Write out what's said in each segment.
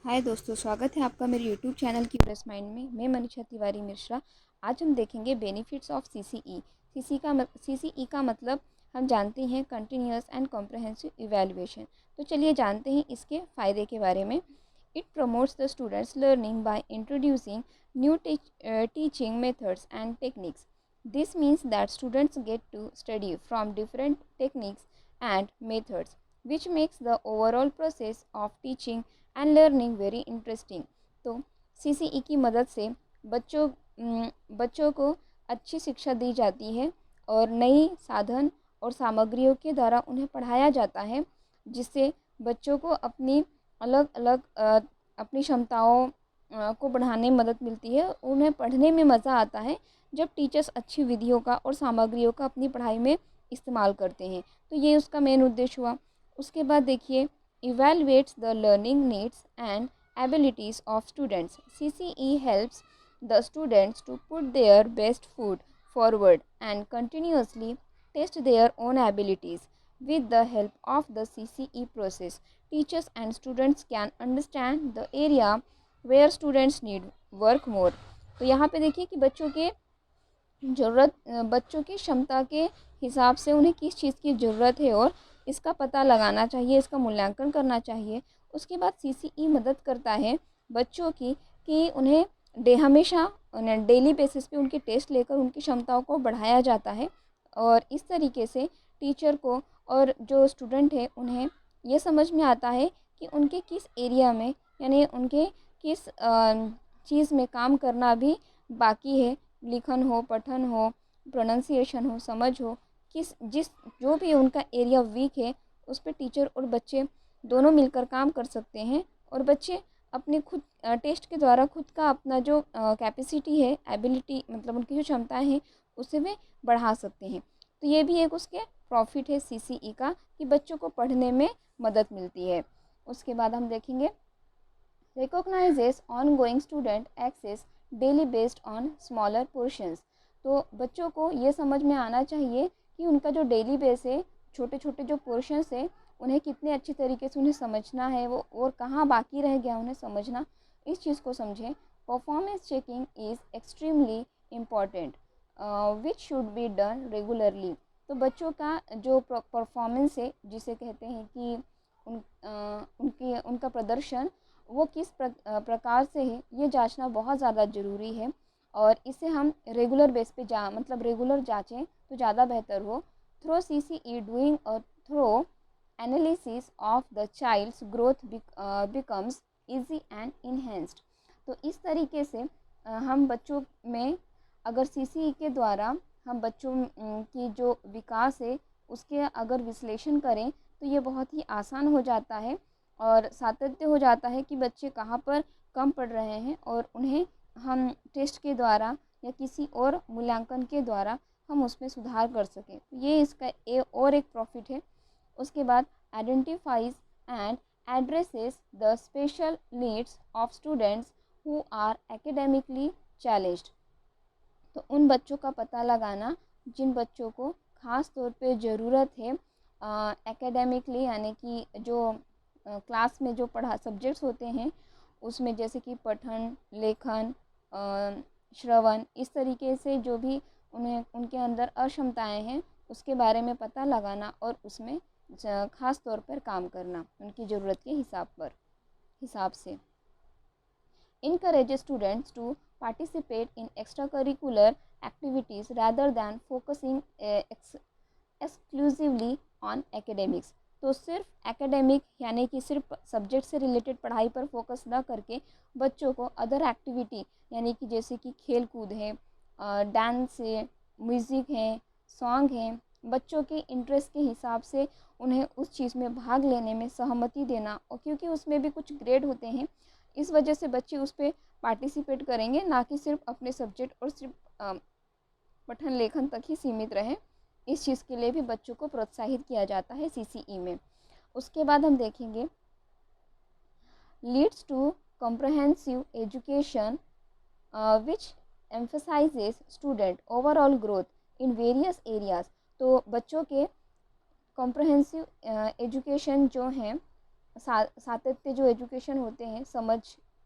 हाय दोस्तों, स्वागत है आपका मेरे यूट्यूब चैनल क्यूरियस माइंड में। मैं मनीषा तिवारी मिश्रा। आज हम देखेंगे बेनिफिट्स ऑफ सीसीई। सीसीई का मतलब हम जानते हैं कंटिन्यूअस एंड कॉम्प्रहेंसिव इवैल्यूएशन। तो चलिए जानते हैं इसके फ़ायदे के बारे में। It promotes the students learning by introducing new teaching methods and techniques. This means that students get to study from different techniques and methods, which makes the overall process of teaching and learning very interesting. तो CCE की मदद से बच्चों को अच्छी शिक्षा दी जाती है और नई साधन और सामग्रियों के द्वारा उन्हें पढ़ाया जाता है, जिससे बच्चों को अपनी अलग अलग अपनी क्षमताओं को बढ़ाने में मदद मिलती है। उन्हें पढ़ने में मज़ा आता है जब टीचर्स अच्छी विधियों का और सामग्रियों का अपनी पढ़ाई में इस्तेमाल करते हैं। तो ये उसका मेन उद्देश्य हुआ। उसके बाद देखिए, evaluates the learning needs and abilities of students. CCE helps the students to put their best foot forward and continuously test their own abilities. With the help of the CCE process, teachers and students can understand the area where students need work more. तो यहाँ पे देखिए कि बच्चों की क्षमता के हिसाब से उन्हें किस चीज़ की ज़रूरत है और इसका पता लगाना चाहिए, इसका मूल्यांकन करना चाहिए। उसके बाद सीसीई मदद करता है बच्चों की कि हमेशा उन्हें डेली बेसिस पे उनके टेस्ट लेकर उनकी क्षमताओं को बढ़ाया जाता है। और इस तरीके से टीचर को और जो स्टूडेंट है उन्हें ये समझ में आता है कि उनके किस एरिया में, यानी उनके किस चीज़ में काम करना भी बाकी है। लिखन हो, पठन हो, प्रोनंसिएशन हो, समझ हो, जो भी उनका एरिया वीक है उस पर टीचर और बच्चे दोनों मिलकर काम कर सकते हैं। और बच्चे अपने खुद टेस्ट के द्वारा खुद का अपना जो कैपेसिटी है, एबिलिटी मतलब उनकी जो क्षमताएं हैं, उसे वे बढ़ा सकते हैं। तो ये भी एक उसके प्रॉफिट है सीसीई का कि बच्चों को पढ़ने में मदद मिलती है। उसके बाद हम देखेंगे, recognizes ongoing student access daily based on smaller portions। तो बच्चों को ये समझ में आना चाहिए कि उनका जो डेली बेस है, छोटे छोटे जो पोर्शंस है, उन्हें कितने अच्छी तरीके से उन्हें समझना है वो, और कहाँ बाकी रह गया उन्हें समझना, इस चीज़ को समझें। Performance checking is extremely important which should be done regularly. तो बच्चों का जो परफॉर्मेंस है, जिसे कहते हैं कि उनका प्रदर्शन वो किस प्रकार से है, ये जांचना बहुत ज़्यादा ज़रूरी है। और इसे हम रेगुलर बेस पे मतलब रेगुलर जांचें तो ज़्यादा बेहतर हो। थ्रो सीसीई डूइंग और through analysis of the child's growth becomes easy and enhanced. तो इस तरीके से हम बच्चों में अगर सीसीई के द्वारा हम बच्चों की जो विकास है उसके अगर विश्लेषण करें तो ये बहुत ही आसान हो जाता है और सातत्य हो जाता है कि बच्चे कहाँ पर कम पढ़ रहे हैं, और उन्हें हम टेस्ट के द्वारा या किसी और मूल्यांकन के द्वारा हम उसमें सुधार कर सकें। ये इसका और एक प्रॉफिट है। उसके बाद identifies and addresses the special needs of students who are academically challenged. तो उन बच्चों का पता लगाना जिन बच्चों को ख़ास तौर पे ज़रूरत है एकेडमिकली, यानी कि जो क्लास में जो पढ़ा सब्जेक्ट्स होते हैं उसमें, जैसे कि पठन, लेखन, श्रवण, इस तरीके से जो भी उनके अंदर अक्षमताएं हैं उसके बारे में पता लगाना और उसमें ख़ास तौर पर काम करना उनकी ज़रूरत के हिसाब से। Encourages students to participate in extracurricular activities rather than focusing exclusively on academics। तो सिर्फ एकेडमिक यानी कि सिर्फ सब्जेक्ट से रिलेटेड पढ़ाई पर फोकस ना करके बच्चों को अदर एक्टिविटी, यानी कि जैसे कि खेल कूद है, डांस है, म्यूज़िक है, सॉन्ग है, बच्चों के इंटरेस्ट के हिसाब से उन्हें उस चीज़ में भाग लेने में सहमति देना। और क्योंकि उसमें भी कुछ ग्रेड होते हैं, इस वजह से बच्चे उस पर पार्टिसिपेट करेंगे, ना कि सिर्फ अपने सब्जेक्ट और सिर्फ पठन लेखन तक ही सीमित रहे। इस चीज़ के लिए भी बच्चों को प्रोत्साहित किया जाता है सीसीई में। उसके बाद हम देखेंगे, leads to comprehensive education which emphasises student overall growth in various areas. तो बच्चों के कॉम्प्रहेंसिव एजुकेशन जो हैं सातत्य जो एजुकेशन होते हैं, समझ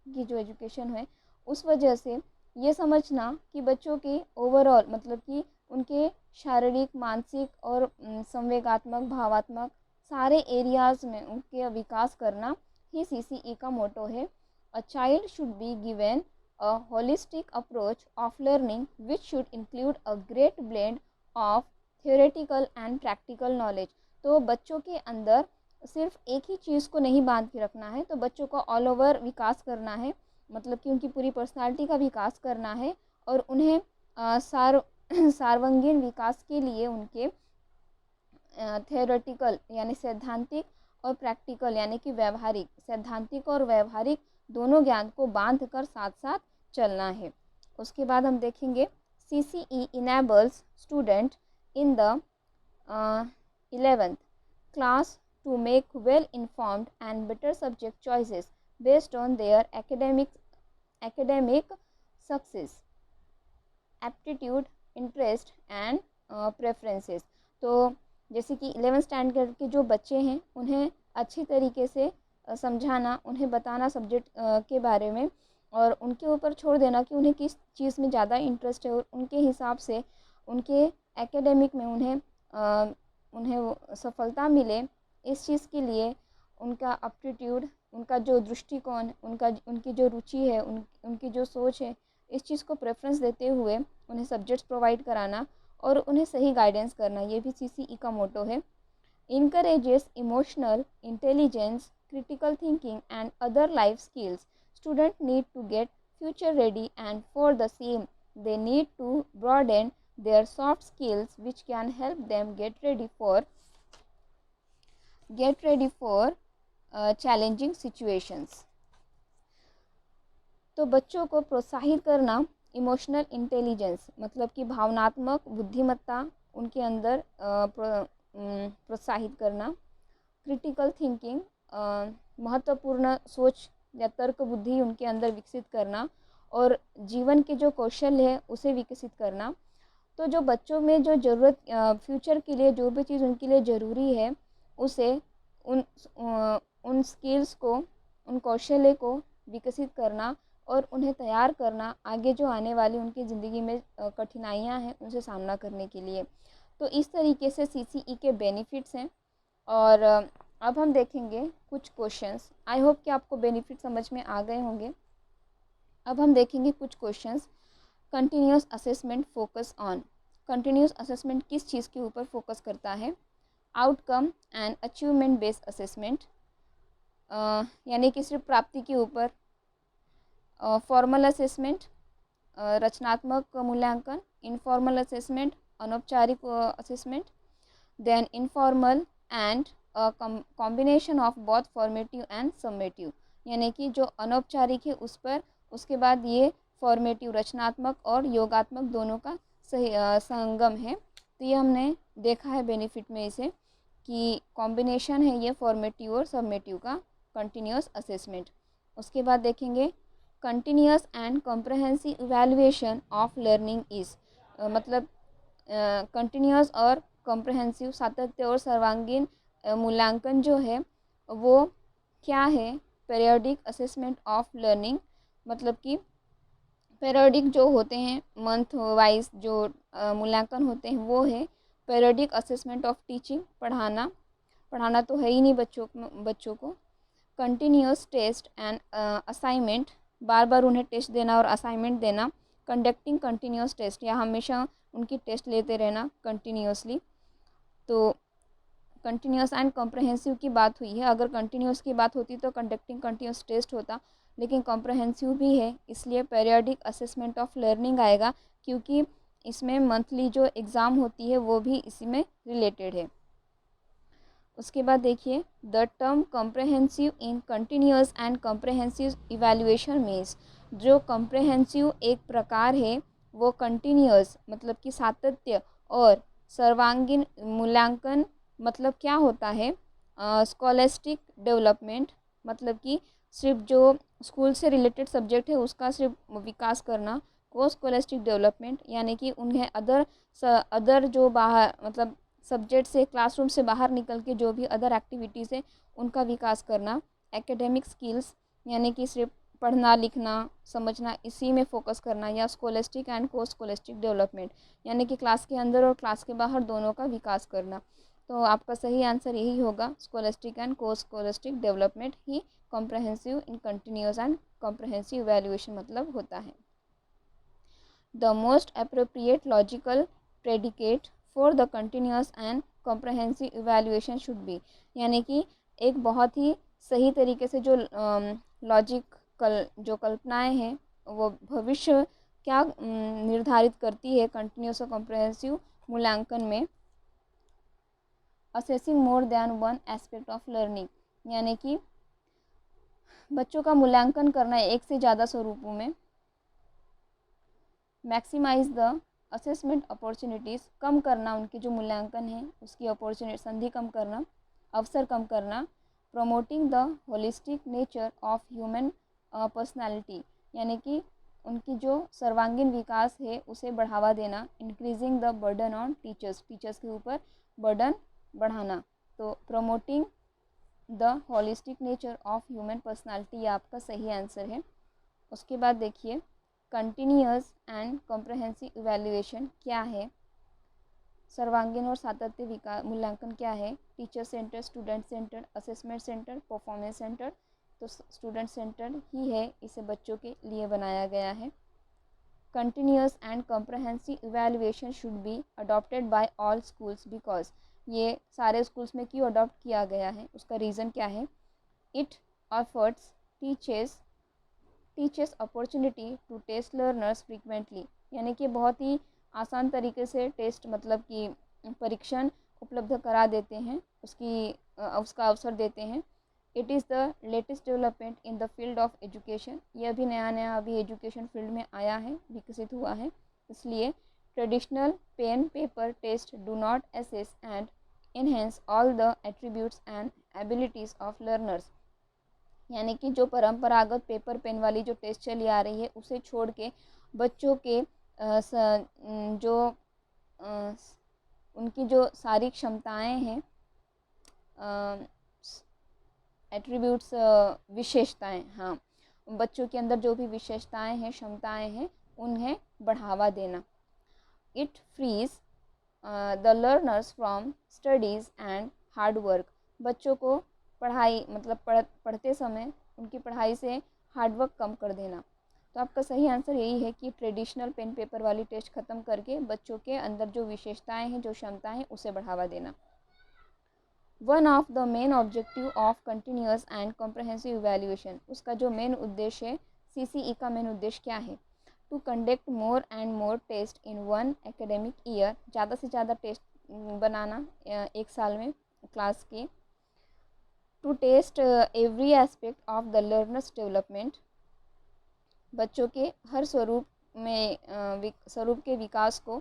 की जो एजुकेशन है, उस वजह से ये समझना कि बच्चों के ओवरऑल मतलब कि उनके शारीरिक, मानसिक और संवेगात्मक, भावात्मक सारे एरियाज़ में उनके विकास करना ही CCE का मोटो है। A child should be given a holistic approach of learning which should include a great blend of theoretical and practical knowledge. तो बच्चों के अंदर सिर्फ एक ही चीज़ को नहीं बांध के रखना है, तो बच्चों का ऑल ओवर विकास करना है, मतलब कि उनकी पूरी पर्सनालिटी का विकास करना है और उन्हें सार्वंगीण विकास के लिए उनके थियोरेटिकल यानी सैद्धांतिक और प्रैक्टिकल यानी कि व्यवहारिक, सैद्धांतिक और व्यवहारिक दोनों ज्ञान को बांध कर साथ साथ चलना है। उसके बाद हम देखेंगे CCE enables student in the 11th class to make well informed and better subject choices based on their academic success, aptitude, interest and preferences। तो जैसे कि 11th स्टैंडर्ड के जो बच्चे हैं उन्हें अच्छी तरीके से समझाना, उन्हें बताना सब्जेक्ट के बारे में और उनके ऊपर छोड़ देना कि उन्हें किस चीज़ में ज़्यादा इंटरेस्ट है और उनके हिसाब से उनके एकेडमिक में उन्हें सफलता मिले, इस चीज़ के लिए उनका एप्टीट्यूड, उनका जो दृष्टिकोण, उनकी जो रुचि है, उनकी जो सोच है, इस चीज़ को प्रेफरेंस देते हुए उन्हें सब्जेक्ट्स प्रोवाइड कराना और उन्हें सही गाइडेंस करना, ये भी CCE का मोटो है। Encourages emotional intelligence, critical thinking and other life skills. Students need to get future ready and for the same they need to broaden their soft skills which can help them get ready for challenging situations। तो बच्चों को प्रोत्साहित करना, emotional intelligence मतलब कि भावनात्मक बुद्धिमत्ता उनके अंदर प्रोत्साहित करना, क्रिटिकल थिंकिंग महत्वपूर्ण सोच या तर्क बुद्धि उनके अंदर विकसित करना और जीवन के जो कौशल है उसे विकसित करना। तो जो बच्चों में जो ज़रूरत फ्यूचर के लिए जो भी चीज़ उनके लिए ज़रूरी है उसे उन स्किल्स को, उन कौशल्य को विकसित करना और उन्हें तैयार करना आगे जो आने वाली उनकी ज़िंदगी में कठिनाइयाँ हैं उनसे सामना करने के लिए। तो इस तरीके से CCE के बेनिफिट्स हैं और अब हम देखेंगे कुछ क्वेश्चंस। आई होप कि आपको बेनिफिट समझ में आ गए होंगे। अब हम देखेंगे कुछ questions. Continuous assessment focus on. Continuous assessment किस चीज़ के ऊपर फोकस करता है? Outcome and achievement based assessment यानी कि सिर्फ प्राप्ति के ऊपर। फॉर्मल असेसमेंट रचनात्मक मूल्यांकन। इनफॉर्मल असेसमेंट अनौपचारिक assessment. Then informal and combination of both formative and summative यानी कि जो अनौपचारिक है उस पर, उसके बाद ये फॉर्मेटिव रचनात्मक और योगात्मक दोनों का सही संगम है। तो ये हमने देखा है बेनिफिट में इसे कि कॉम्बिनेशन है ये फॉर्मेटिव और समेटिव का कंटिन्यूस असेसमेंट। उसके बाद देखेंगे continuous and comprehensive evaluation of learning is मतलब कंटिन्यूस और कॉम्प्रहेंसिव सातत्य और सर्वांगीण मूल्यांकन जो है वो क्या है? पीरियोडिक असेसमेंट ऑफ लर्निंग मतलब कि पीरियोडिक जो होते हैं मंथ वाइज जो मूल्यांकन होते हैं वो है पीरियोडिक असेसमेंट ऑफ टीचिंग। पढ़ाना तो है ही नहीं बच्चों को। कंटिन्यूस टेस्ट एंड असाइनमेंट बार बार उन्हें टेस्ट देना और असाइनमेंट देना। कंडक्टिंग कंटिन्यूस टेस्ट या हमेशा उनकी टेस्ट लेते रहना कंटिन्यूसली। तो कंटिन्यूस एंड कॉम्प्रहेंसिव की बात हुई है। अगर कंटिन्यूस की बात होती तो कंडक्टिंग कंटिन्यूस टेस्ट होता, लेकिन कॉम्प्रहेंसिव भी है इसलिए पीरियोडिक असेसमेंट ऑफ लर्निंग आएगा क्योंकि इसमें मंथली जो एग्ज़ाम होती है वो भी इसी में रिलेटेड है। उसके बाद देखिए the term comprehensive in continuous and comprehensive evaluation means जो कॉम्प्रहेंसिव एक प्रकार है वो कंटिन्यूस मतलब कि सातत्य और सर्वांगीण मूल्यांकन मतलब क्या होता है? स्कॉलेस्टिक डेवलपमेंट मतलब कि सिर्फ जो स्कूल से रिलेटेड सब्जेक्ट है उसका सिर्फ विकास करना। को स्कॉलेस्टिक डेवलपमेंट यानी कि उन्हें अदर जो बाहर मतलब सब्जेक्ट से, क्लासरूम से बाहर निकल के जो भी अदर एक्टिविटीज़ है उनका विकास करना। एकेडमिक स्किल्स यानी कि सिर्फ पढ़ना लिखना समझना इसी में फोकस करना, या स्कोलेस्टिक एंड को स्कोलेस्टिक डेवलपमेंट यानी कि क्लास के अंदर और क्लास के बाहर दोनों का विकास करना। तो आपका सही आंसर यही होगा, स्कोलेस्टिक एंड को scholastic development he comprehensive in continuous and comprehensive evaluation मतलब होता है। The most appropriate logical predicate for the continuous and comprehensive evaluation should be, यानी कि एक बहुत ही सही तरीके से जो लॉजिकल जो कल्पनाएं हैं वो भविष्य क्या निर्धारित करती है कंटिन्यूस और कॉम्प्रहेंसिव मूल्यांकन में। Assessing more than one aspect of learning, यानी कि बच्चों का मूल्यांकन करना एक से ज़्यादा स्वरूपों में। मैक्सिमाइज द असेसमेंट अपॉर्चुनिटीज़, कम करना उनके जो मूल्यांकन है उसकी अपॉर्चुनिटी संधि कम करना, अवसर कम करना। Promoting the holistic nature of human personality, यानी कि उनकी जो सर्वांगीण विकास है उसे बढ़ावा देना। Increasing the burden on teachers, teachers के ऊपर बर्डन बढ़ाना। तो promoting the holistic nature of human personality आपका सही आंसर है। उसके बाद देखिए कंटिन्यूअस एंड कॉम्प्रहेंसिव इवैल्यूएशन क्या है, सर्वांगीण और सातत्य विकास मूल्यांकन क्या है। Teacher centre, student centre, assessment centre, performance centre. तो स्टूडेंट सेंटर ही है, इसे बच्चों के लिए बनाया गया है। Continuous and comprehensive evaluation should be adopted by all schools because, ये सारे स्कूल्स में क्यों अडॉप्ट किया गया है उसका रीज़न क्या है। It offers teachers opportunity to test learners frequently, यानी कि बहुत ही आसान तरीके से टेस्ट मतलब कि परीक्षण उपलब्ध करा देते हैं, उसका अवसर देते हैं। It is the latest development in the field of education, ये अभी नया अभी एजुकेशन फील्ड में आया है, विकसित हुआ है। इसलिए traditional pen paper test do not assess and enhance all the attributes and abilities of learners, यानी कि जो परंपरागत पेपर पेन वाली जो टेस्ट चली आ रही है उसे छोड़ के बच्चों के जो उनकी जो सारी क्षमताएं हैं, एट्रीब्यूट्स विशेषताएं, हाँ बच्चों के अंदर जो भी विशेषताएं हैं क्षमताएं हैं उन्हें बढ़ावा देना। It frees the learners from studies and hard work, बच्चों को पढ़ाई मतलब पढ़ते समय उनकी पढ़ाई से हार्डवर्क कम कर देना। तो आपका सही आंसर यही है कि ट्रेडिशनल पेन पेपर वाली टेस्ट ख़त्म करके बच्चों के अंदर जो विशेषताएं हैं जो क्षमताएं हैं उसे बढ़ावा देना। One of the main objective of continuous and comprehensive evaluation, उसका जो मेन उद्देश्य है CCE का मेन उद्देश्य क्या है। To conduct more and more test in one academic year, ज़्यादा से ज़्यादा टेस्ट बनाना एक साल में क्लास के। To test every aspect of the learners development, बच्चों के हर स्वरूप में स्वरूप के विकास को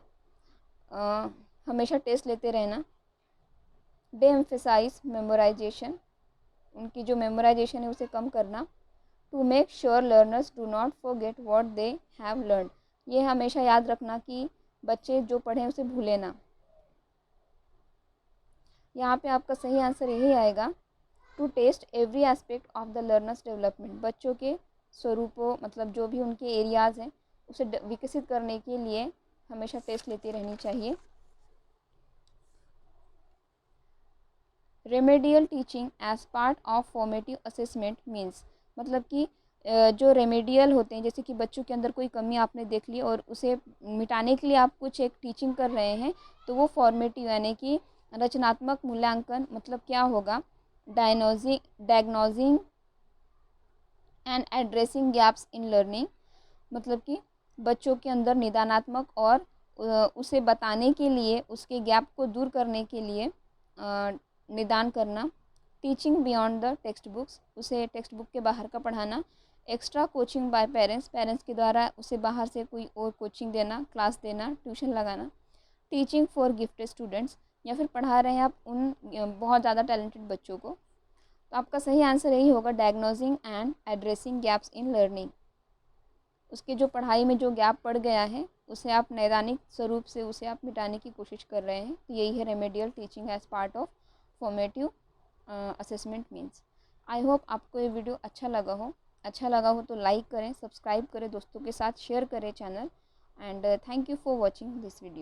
हमेशा टेस्ट लेते रहना। डे एम्फेसाइज मेमोराइजेशन, उनकी जो मेमोराइजेशन है उसे कम करना। To make sure learners do not forget what they have learn, ये हमेशा याद रखना कि बच्चे जो पढ़ें उसे भूलें ना। यहाँ पे आपका सही आंसर यही आएगा, to test every aspect of the learners development, बच्चों के स्वरूपों मतलब जो भी उनके एरियाज़ हैं उसे विकसित करने के लिए हमेशा टेस्ट लेती रहनी चाहिए। Remedial teaching as part of formative assessment means, मतलब कि जो रेमेडियल होते हैं जैसे कि बच्चों के अंदर कोई कमी आपने देख ली और उसे मिटाने के लिए आप कुछ एक टीचिंग कर रहे हैं, तो वो फॉर्मेटिव यानी कि रचनात्मक मूल्यांकन मतलब क्या होगा। Diagnosing and addressing gaps in learning, मतलब कि बच्चों के अंदर निदानात्मक और उसे बताने के लिए उसके गैप को दूर करने के लिए निदान करना। Teaching beyond the text books, उसे टेक्स्ट बुक के बाहर का पढ़ाना। Extra coaching bye parents, parents के द्वारा उसे बाहर से कोई और कोचिंग देना, क्लास देना, ट्यूशन लगाना। टीचिंग फॉर गिफ्टेड स्टूडेंट्स, या फिर पढ़ा रहे हैं आप उन बहुत ज़्यादा टैलेंटेड बच्चों को। तो आपका सही आंसर यही होगा, diagnosing and addressing gaps in learning, उसके जो पढ़ाई में जो गैप पड़ गया है उसे आप नैदानिक स्वरूप से उसे आप मिटाने की कोशिश कर रहे हैं। तो यही है remedial teaching as part of formative assessment means. I hope आपको ये वीडियो अच्छा लगा हो तो लाइक करें, सब्सक्राइब करें, दोस्तों के साथ शेयर करें channel, and thank you for watching this video.